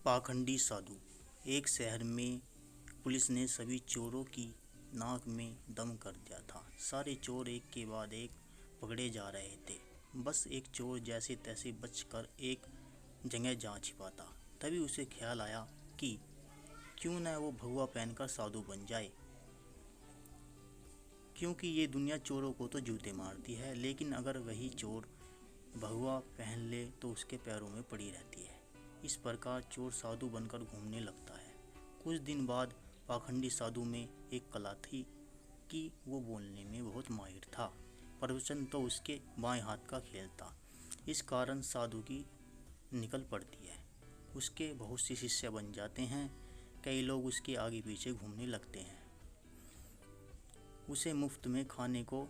पाखंडी साधु। एक शहर में पुलिस ने सभी चोरों की नाक में दम कर दिया था। सारे चोर एक के बाद एक पकड़े जा रहे थे। बस एक चोर जैसे तैसे बचकर एक जगह जा छिपा था। तभी उसे ख्याल आया कि क्यों न वो भगवा पहनकर साधु बन जाए, क्योंकि ये दुनिया चोरों को तो जूते मारती है, लेकिन अगर वही चोर भगवा पहन ले तो उसके पैरों में पड़ी रहती है। इस प्रकार चोर साधु बनकर घूमने लगता है। कुछ दिन बाद पाखंडी साधु में एक कला थी कि वो बोलने में बहुत माहिर था। प्रवचन तो उसके बाएं हाथ का खेल था। इस कारण साधु की निकल पड़ती है। उसके बहुत से शिष्य बन जाते हैं। कई लोग उसके आगे पीछे घूमने लगते हैं। उसे मुफ्त में खाने को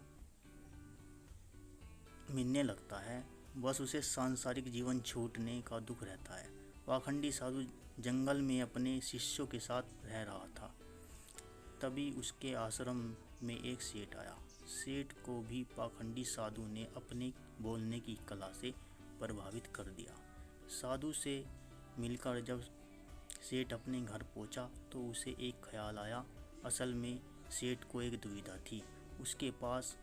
मिलने लगता है। बस उसे सांसारिक जीवन छूटने का दुख रहता है। पाखंडी साधु जंगल में अपने शिष्यों के साथ रह रहा था। तभी उसके आश्रम में एक सेठ आया। सेठ को भी पाखंडी साधु ने अपने बोलने की कला से प्रभावित कर दिया। साधु से मिलकर जब सेठ अपने घर पहुंचा तो उसे एक ख्याल आया। असल में सेठ को एक दुविधा थी। उसके पास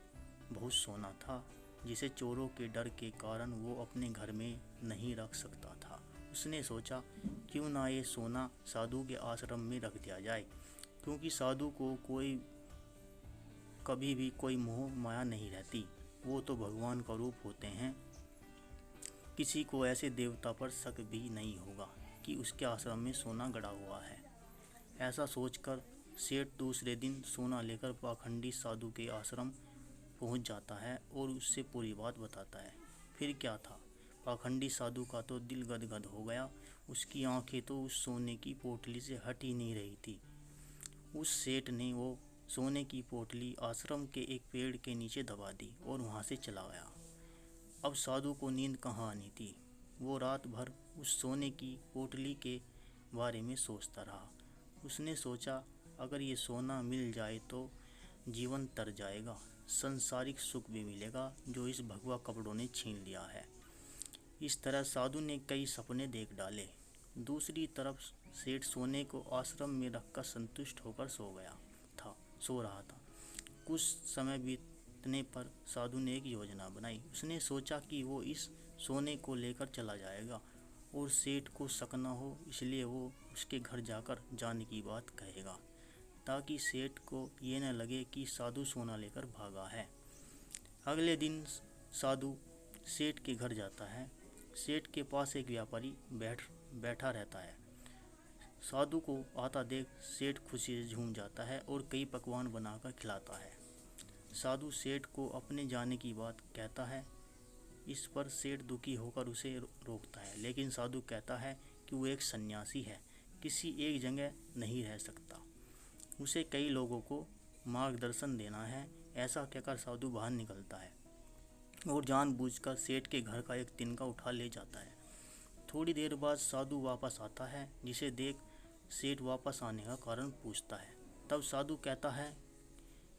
बहुत सोना था जिसे चोरों के डर के कारण वो अपने घर में नहीं रख सकता था। उसने सोचा क्यों ना ये सोना साधु के आश्रम में रख दिया जाए, क्योंकि साधु को कभी भी कोई मोह माया नहीं रहती। वो तो भगवान का रूप होते हैं। किसी को ऐसे देवता पर शक भी नहीं होगा कि उसके आश्रम में सोना गड़ा हुआ है। ऐसा सोचकर सेठ दूसरे दिन सोना लेकर पाखंडी साधु के आश्रम पहुंच जाता है और उससे पूरी बात बताता है। फिर क्या था, पाखंडी साधु का तो दिल गदगद हो गया। उसकी आंखें तो उस सोने की पोटली से हट ही नहीं रही थी। उस सेठ ने वो सोने की पोटली आश्रम के एक पेड़ के नीचे दबा दी और वहां से चला गया। अब साधु को नींद कहाँ आनी थी। वो रात भर उस सोने की पोटली के बारे में सोचता रहा। उसने सोचा अगर ये सोना मिल जाए तो जीवन तर जाएगा, संसारिक सुख भी मिलेगा जो इस भगवा कपड़ों ने छीन लिया है। इस तरह साधु ने कई सपने देख डाले। दूसरी तरफ सेठ सोने को आश्रम में रखकर संतुष्ट होकर सो रहा था। कुछ समय बीतने पर साधु ने एक योजना बनाई। उसने सोचा कि वो इस सोने को लेकर चला जाएगा और सेठ को शक न हो, इसलिए वो उसके घर जाकर जाने की बात कहेगा, ताकि सेठ को ये न लगे कि साधु सोना लेकर भागा है। अगले दिन साधु सेठ के घर जाता है। सेठ के पास एक व्यापारी बैठा रहता है। साधु को आता देख सेठ खुशी से झूम जाता है और कई पकवान बनाकर खिलाता है। साधु सेठ को अपने जाने की बात कहता है। इस पर सेठ दुखी होकर उसे रोकता है, लेकिन साधु कहता है कि वो एक सन्यासी है, किसी एक जगह नहीं रह सकता, उसे कई लोगों को मार्गदर्शन देना है। ऐसा कहकर साधु बाहर निकलता है और जानबूझकर सेठ के घर का एक तिनका उठा ले जाता है। थोड़ी देर बाद साधु वापस आता है, जिसे देख सेठ वापस आने का कारण पूछता है। तब साधु कहता है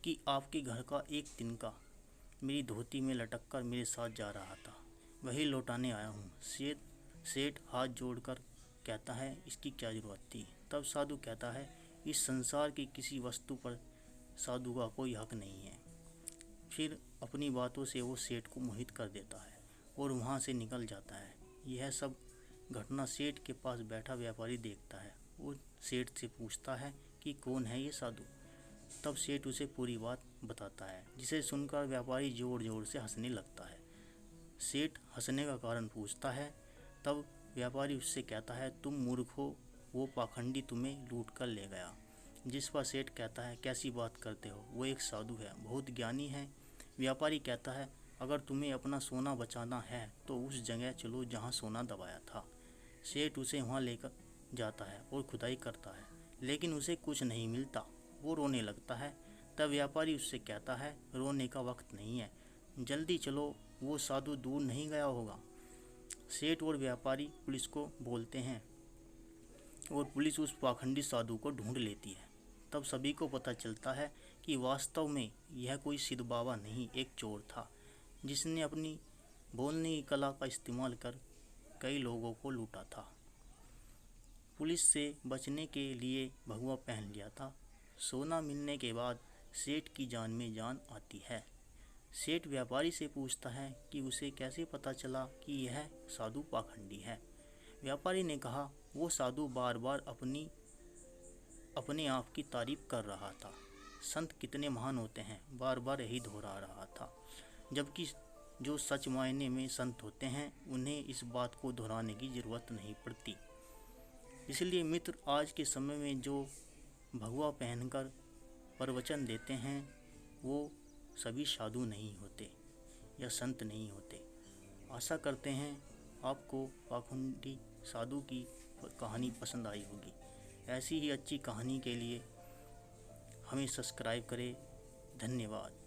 कि आपके घर का एक तिनका मेरी धोती में लटक कर मेरे साथ जा रहा था, वही लौटाने आया हूँ। सेठ हाथ जोड़कर कहता है इसकी क्या जरूरत थी। तब साधु कहता है इस संसार की किसी वस्तु पर साधु का कोई हक नहीं है। फिर अपनी बातों से वो सेठ को मोहित कर देता है और वहाँ से निकल जाता है। यह सब घटना सेठ के पास बैठा व्यापारी देखता है। वो सेठ से पूछता है कि कौन है ये साधु। तब सेठ उसे पूरी बात बताता है, जिसे सुनकर व्यापारी जोर जोर से हंसने लगता है। सेठ हंसने का कारण पूछता है। तब व्यापारी उससे कहता है तुम मूर्ख हो, वो पाखंडी तुम्हें लूट कर ले गया। जिस पर सेठ कहता है कैसी बात करते हो, वो एक साधु है, बहुत ज्ञानी है। व्यापारी कहता है अगर तुम्हें अपना सोना बचाना है तो उस जगह चलो जहाँ सोना दबाया था। सेठ उसे वहाँ लेकर जाता है और खुदाई करता है, लेकिन उसे कुछ नहीं मिलता। वो रोने लगता है। तब व्यापारी उससे कहता है रोने का वक्त नहीं है, जल्दी चलो, वो साधु दूर नहीं गया होगा। सेठ और व्यापारी पुलिस को बोलते हैं और पुलिस उस पाखंडी साधु को ढूंढ लेती है। तब सभी को पता चलता है कि वास्तव में यह कोई सिद्ध बाबा नहीं, एक चोर था, जिसने अपनी बोलने की कला का इस्तेमाल कर कई लोगों को लूटा था। पुलिस से बचने के लिए भगवा पहन लिया था। सोना मिलने के बाद सेठ की जान में जान आती है। सेठ व्यापारी से पूछता है कि उसे कैसे पता चला कि यह साधु पाखंडी है। व्यापारी ने कहा, वो साधु बार बार अपने आप की तारीफ कर रहा था। संत कितने महान होते हैं, बार बार यही दोहरा रहा था। जबकि जो सच मायने में संत होते हैं उन्हें इस बात को दोहराने की ज़रूरत नहीं पड़ती। इसलिए मित्र, आज के समय में जो भगवा पहनकर प्रवचन देते हैं वो सभी साधु नहीं होते या संत नहीं होते। आशा करते हैं आपको पाखंडी साधु की कहानी पसंद आई होगी। ऐसी ही अच्छी कहानी के लिए हमें सब्सक्राइब करें। धन्यवाद।